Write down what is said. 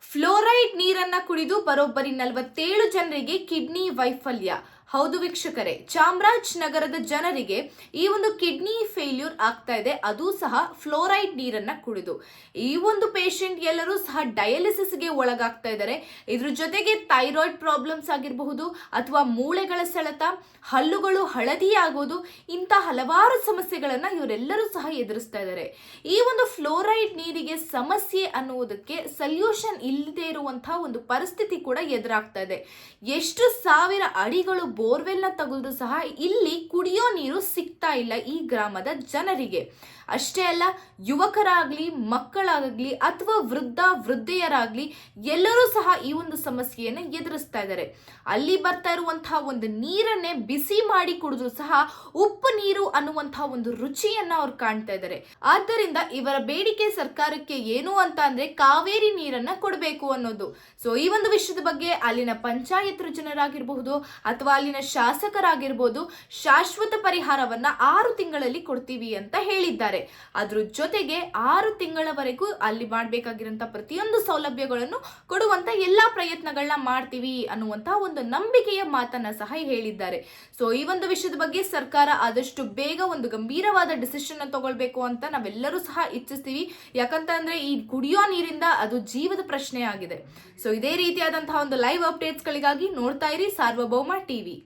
Fluoride ನೀರನ್ನ ಕುಡಿದು ಬರೋಬ್ಬರಿ 47 ಜನರಿಗೆ ಕಿಡ್ನಿ ವೈಫಲ್ಯ. ಹೌದು ವೀಕ್ಷಕರೇ, ಚಾಮರಾಜನಗರದ ಜನರಿಗೆ ಈ ಒಂದು ಕಿಡ್ನಿ ಫೇಲ್ಯೂರ್ ಆಗ್ತಾ ಇದೆ, ಅದು ಸಹ ಫ್ಲೋರೈಡ್ ನೀರನ್ನ ಕುಡಿದು. ಈ ಒಂದು ಪೇಷಂಟ್ ಎಲ್ಲರೂ ಸಹ ಡಯಾಲಿಸಿಸ್ಗೆ ಒಳಗಾಗ್ತಾ ಇದ್ದಾರೆ. ಇದ್ರ ಜೊತೆಗೆ ಥೈರಾಯ್ಡ್ ಪ್ರಾಬ್ಲಮ್ಸ್ ಆಗಿರಬಹುದು, ಅಥವಾ ಮೂಳೆಗಳ ಸೆಳೆತ, ಹಲ್ಲುಗಳು ಹಳದಿ ಆಗೋದು, ಇಂಥ ಹಲವಾರು ಸಮಸ್ಯೆಗಳನ್ನ ಇವರೆಲ್ಲರೂ ಸಹ ಎದುರಿಸ್ತಾ ಇದ್ದಾರೆ. ಈ ಒಂದು ಫ್ಲೋರೈಡ್ ನೀರಿಗೆ ಸಮಸ್ಯೆ ಅನ್ನುವುದಕ್ಕೆ ಸೊಲ್ಯೂಷನ್ ಇಲ್ಲದೆ ಇರುವಂತಹ ಒಂದು ಪರಿಸ್ಥಿತಿ ಕೂಡ ಎದುರಾಗ್ತಾ ಇದೆ. ಎಷ್ಟು ಸಾವಿರ ಅಡಿಗಳು ಬೋರ್ವೆಲ್ ನ ತೆಗೆದು ಸಹ ಇಲ್ಲಿ ಕುಡಿಯೋ ನೀರು ಸಿಗ್ತಾ ಇಲ್ಲ ಈ ಗ್ರಾಮದ ಜನರಿಗೆ. ಅಷ್ಟೇ ಅಲ್ಲ, ಯುವಕರಾಗ್ಲಿ, ಮಕ್ಕಳಾಗ್ಲಿ, ಅಥವಾ ವೃದ್ಧೆಯರಾಗ್ಲಿ ಎಲ್ಲರೂ ಸಹ ಈ ಒಂದು ಸಮಸ್ಯೆಯನ್ನು ಎದುರಿಸ್ತಾ ಇದ್ದಾರೆ. ಅಲ್ಲಿ ಬರ್ತಾ ಇರುವಂತಹ ಒಂದು ನೀರನ್ನೇ ಬಿಸಿ ಮಾಡಿ ಕುಡಿದ್ರು ಸಹ ಉಪ್ಪು ನೀರು ಅನ್ನುವಂತಹ ಒಂದು ರುಚಿಯನ್ನ ಅವ್ರು ಕಾಣ್ತಾ ಇದ್ದಾರೆ. ಆದ್ದರಿಂದ ಇವರ ಬೇಡಿಕೆ ಸರ್ಕಾರಕ್ಕೆ ಏನು ಅಂತ ಅಂದ್ರೆ ಕಾವೇರಿ ನೀರನ್ನ ಕೊಡಬೇಕು ಅನ್ನೋದು. ಸೊ ಈ ಒಂದು ವಿಷಯದ ಬಗ್ಗೆ ಅಲ್ಲಿನ ಪಂಚಾಯತ್ ಜನರಾಗಿರಬಹುದು ಅಥವಾ ಅಲ್ಲಿನ ಶಾಸಕರಾಗಿರ್ಬೋದು ಶಾಶ್ವತ ಪರಿಹಾರವನ್ನ 6 ತಿಂಗಳಲ್ಲಿ ಕೊಡ್ತೀವಿ ಅಂತ ಹೇಳಿದ್ದಾರೆ. ಅದ್ರ ಜೊತೆಗೆ 6 ತಿಂಗಳವರೆಗೂ ಅಲ್ಲಿ ಮಾಡಬೇಕಾಗಿರುವಂತ ಪ್ರತಿಯೊಂದು ಸೌಲಭ್ಯಗಳನ್ನು ಕೊಡುವಂತ ಎಲ್ಲಾ ಪ್ರಯತ್ನಗಳನ್ನ ಮಾಡ್ತೀವಿ ಅನ್ನುವಂತ ಒಂದು ನಂಬಿಕೆಯ ಮಾತನ್ನ ಸಹ ಹೇಳಿದ್ದಾರೆ. ಸೊ ಈ ಒಂದು ವಿಷಯದ ಬಗ್ಗೆ ಸರ್ಕಾರ ಆದಷ್ಟು ಬೇಗ ಒಂದು ಗಂಭೀರವಾದ ಡಿಸಿಷನ್ ತಗೊಳ್ಬೇಕು ಅಂತ ನಾವೆಲ್ಲರೂ ಸಹ ಇಚ್ಛಿಸ್ತೀವಿ. ಯಾಕಂತಂದ್ರೆ ಈ ಕುಡಿಯೋ ನೀರಿಂದ ಅದು ಜೀವದ ಪ್ರಶ್ನೆ ಆಗಿದೆ. ಸೊ ಇದೇ ರೀತಿಯಾದಂತಹ ಒಂದು ಲೈವ್ ಅಪ್ಡೇಟ್ಸ್ ಗಳಿಗಾಗಿ ನೋಡ್ತಾ ಇರಿ ಸಾರ್ವಭೌಮ ಟಿವಿ.